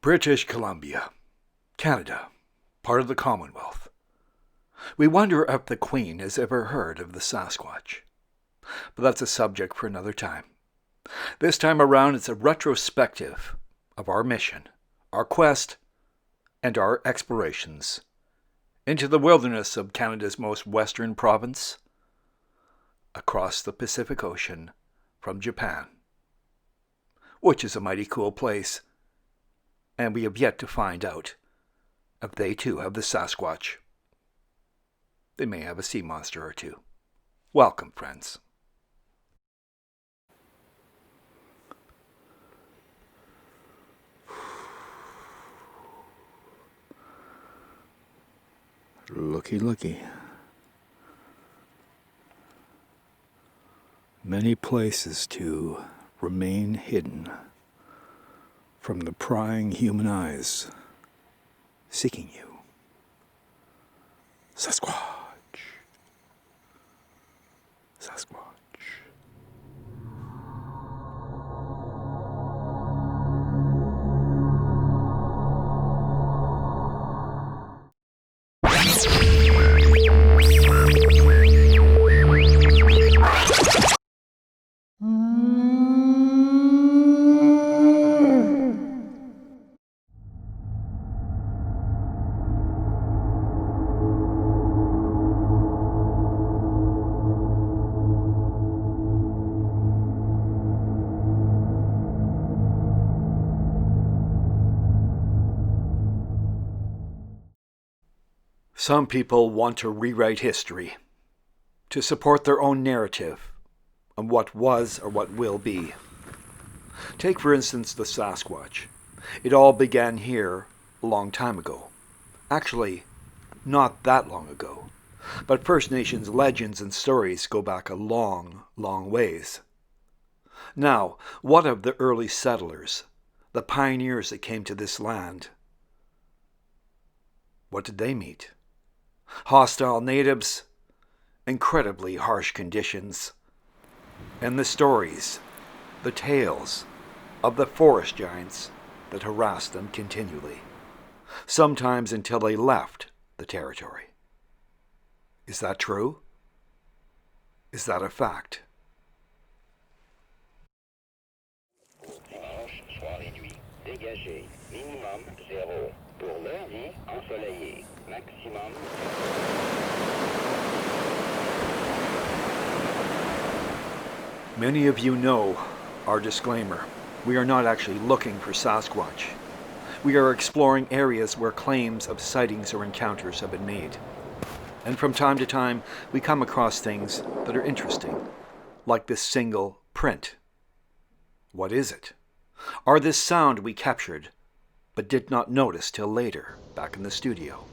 British Columbia, Canada, part of the Commonwealth. We wonder if the Queen has ever heard of the Sasquatch. But that's a subject for another time. This time around, it's a retrospective of our mission, our quest, and our explorations into the wilderness of Canada's most western province, across the Pacific Ocean from Japan, which is a mighty cool place, and we have yet to find out if they too have the Sasquatch. They may have a sea monster or two. Welcome, friends. Looky. Many places to remain hidden from the prying human eyes seeking you. Sasquatch. Some people want to rewrite history, to support their own narrative on what was or what will be. Take, for instance, the Sasquatch. It all began here a long time ago. Actually, not that long ago. But First Nations legends and stories go back a long, long ways. Now, what of the early settlers, the pioneers that came to this land? What did they meet? Hostile natives, incredibly harsh conditions, and the stories, the tales of the forest giants that harassed them continually, sometimes until they left the territory. Is that true? Is that a fact? Dimanche, soir et nuit, dégagé, minimum 0. Pour lundi, ensoleillé, maximum. Many of you know our disclaimer. We are not actually looking for Sasquatch. We are exploring areas where claims of sightings or encounters have been made. And from time to time, we come across things that are interesting, like this single print. What is it? Or this sound we captured but did not notice till later, back in the studio.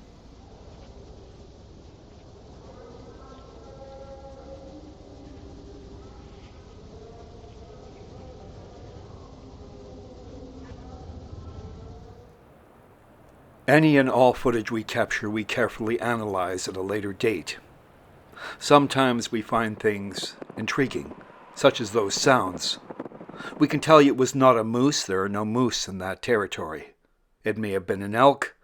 Any and all footage we capture, we carefully analyze at a later date. Sometimes we find things intriguing, such as those sounds. We can tell you it was not a moose. There are no moose in that territory. It may have been an elk.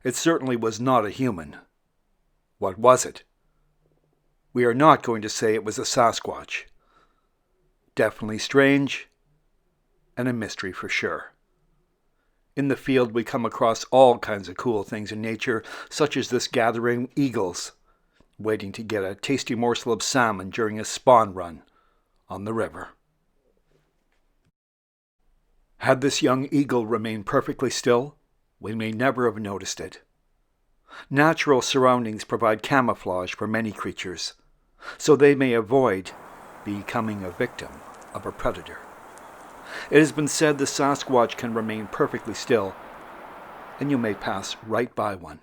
It certainly was not a human. What was it? We are not going to say it was a Sasquatch. Definitely strange, and a mystery for sure. In the field, we come across all kinds of cool things in nature, such as this gathering eagles, waiting to get a tasty morsel of salmon during a spawn run on the river. Had this young eagle remained perfectly still, we may never have noticed it. Natural surroundings provide camouflage for many creatures, so they may avoid becoming a victim of a predator. It has been said the Sasquatch can remain perfectly still, and you may pass right by one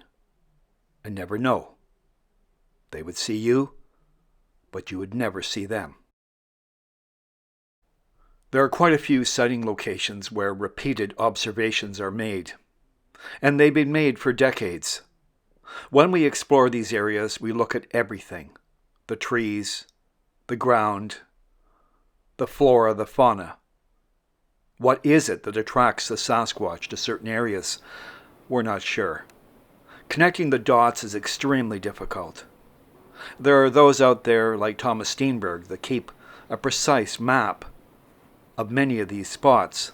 and never know. They would see you, but you would never see them. There are quite a few sighting locations where repeated observations are made, and they've been made for decades. When we explore these areas, we look at everything: the trees, the ground, the flora, the fauna, What is it that attracts the Sasquatch to certain areas? We're not sure. Connecting the dots is extremely difficult. There are those out there like Thomas Steenberg that keep a precise map of many of these spots.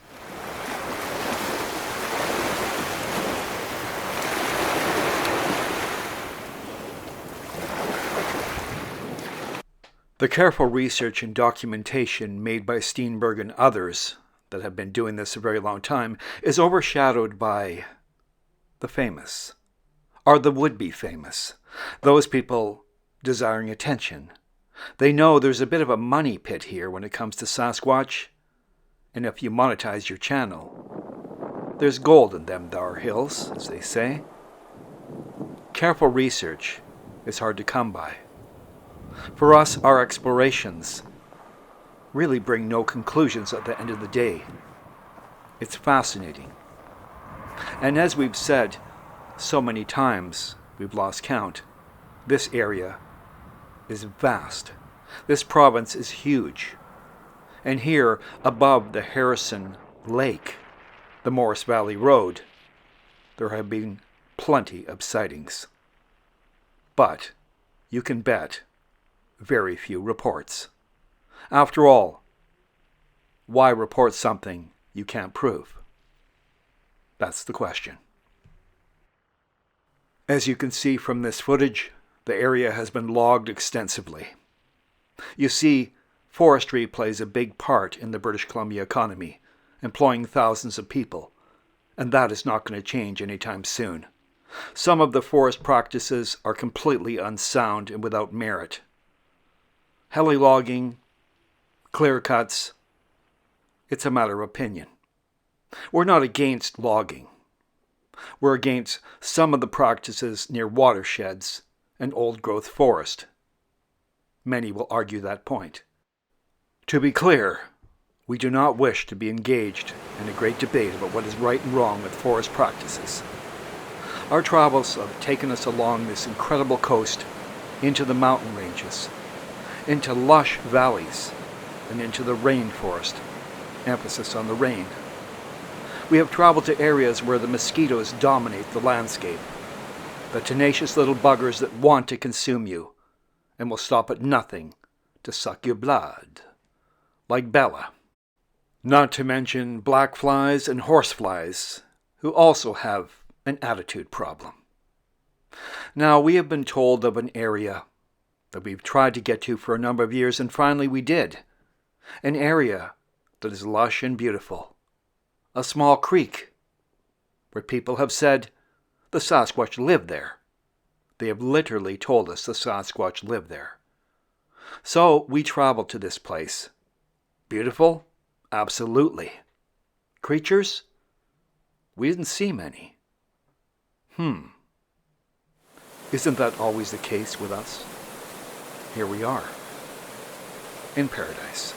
The careful research and documentation made by Steenberg and others that have been doing this a very long time is overshadowed by the famous, or the would-be famous, those people desiring attention. They know there's a bit of a money pit here when it comes to Sasquatch, and if you monetize your channel, there's gold in them thar hills, as they say. Careful research is hard to come by. For us, our explorations really bring no conclusions at the end of the day. It's fascinating. And as we've said so many times, we've lost count, this area is vast. This province is huge. And here, above the Harrison Lake, the Morris Valley Road, there have been plenty of sightings. But you can bet very few reports. After all, why report something you can't prove? That's the question. As you can see from this footage, the area has been logged extensively. You see, forestry plays a big part in the British Columbia economy, employing thousands of people, and that is not going to change anytime soon. Some of the forest practices are completely unsound and without merit. Heli-logging, clear cuts, it's a matter of opinion. We're not against logging. We're against some of the practices near watersheds and old-growth forest. Many will argue that point. To be clear, we do not wish to be engaged in a great debate about what is right and wrong with forest practices. Our travels have taken us along this incredible coast into the mountain ranges, into lush valleys, and into the rainforest, emphasis on the rain. We have traveled to areas where the mosquitoes dominate the landscape, the tenacious little buggers that want to consume you and will stop at nothing to suck your blood, like Bella. Not to mention black flies and horseflies, who also have an attitude problem. Now, we have been told of an area that we've tried to get to for a number of years, and finally we did. An area that is lush and beautiful. A small creek where people have said the Sasquatch live there. They have literally told us the Sasquatch live there. So we traveled to this place. Beautiful? Absolutely. Creatures? We didn't see many. Isn't that always the case with us? Here we are, in paradise.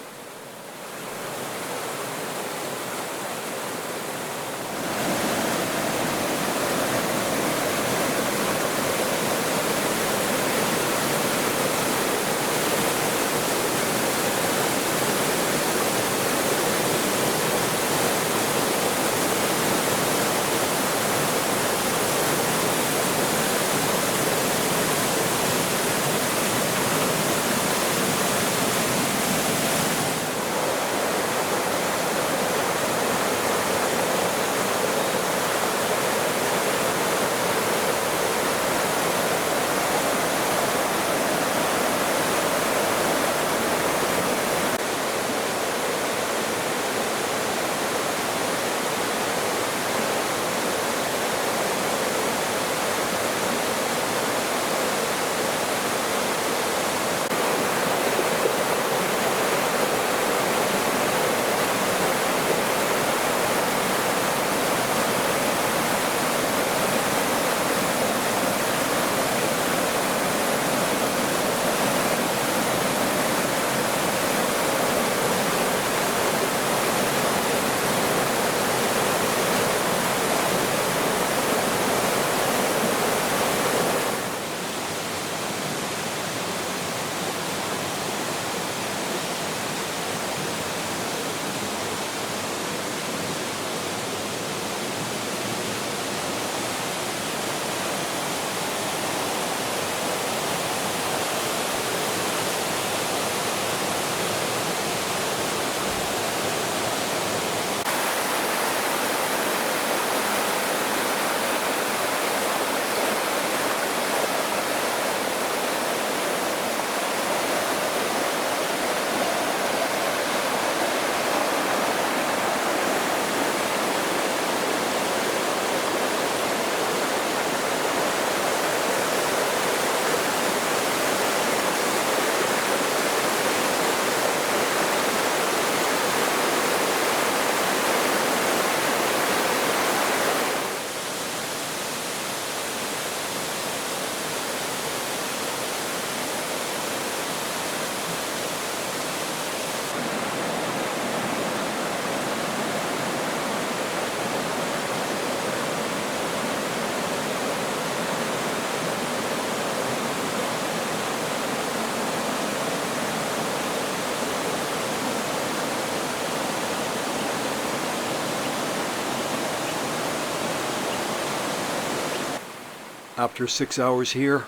After 6 hours here,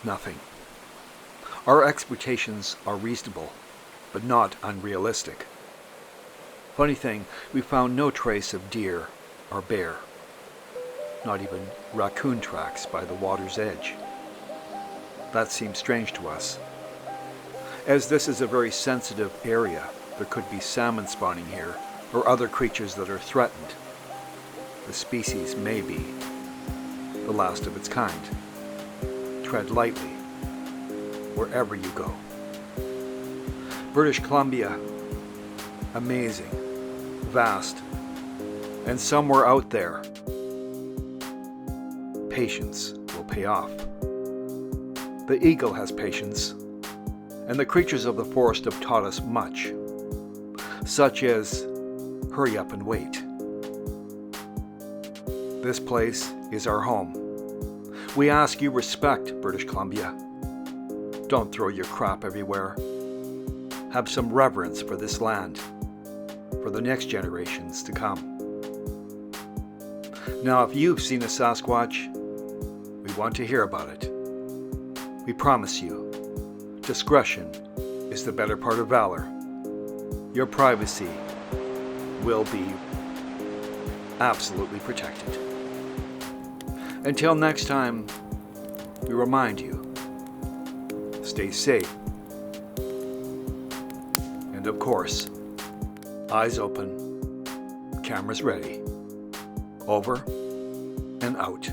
nothing. Our expectations are reasonable, but not unrealistic. Funny thing, we found no trace of deer or bear. Not even raccoon tracks by the water's edge. That seems strange to us. As this is a very sensitive area, there could be salmon spawning here or other creatures that are threatened. The species may be the last of its kind. Tread lightly wherever you go. British Columbia, amazing, vast, and somewhere out there, patience will pay off. The eagle has patience, and the creatures of the forest have taught us much, such as hurry up and wait. This place is our home. We ask you respect, British Columbia. Don't throw your crap everywhere. Have some reverence for this land, for the next generations to come. Now, if you've seen a Sasquatch, we want to hear about it. We promise you, discretion is the better part of valor. Your privacy will be absolutely protected. Until next time, we remind you, stay safe. And of course, eyes open, cameras ready. Over and out.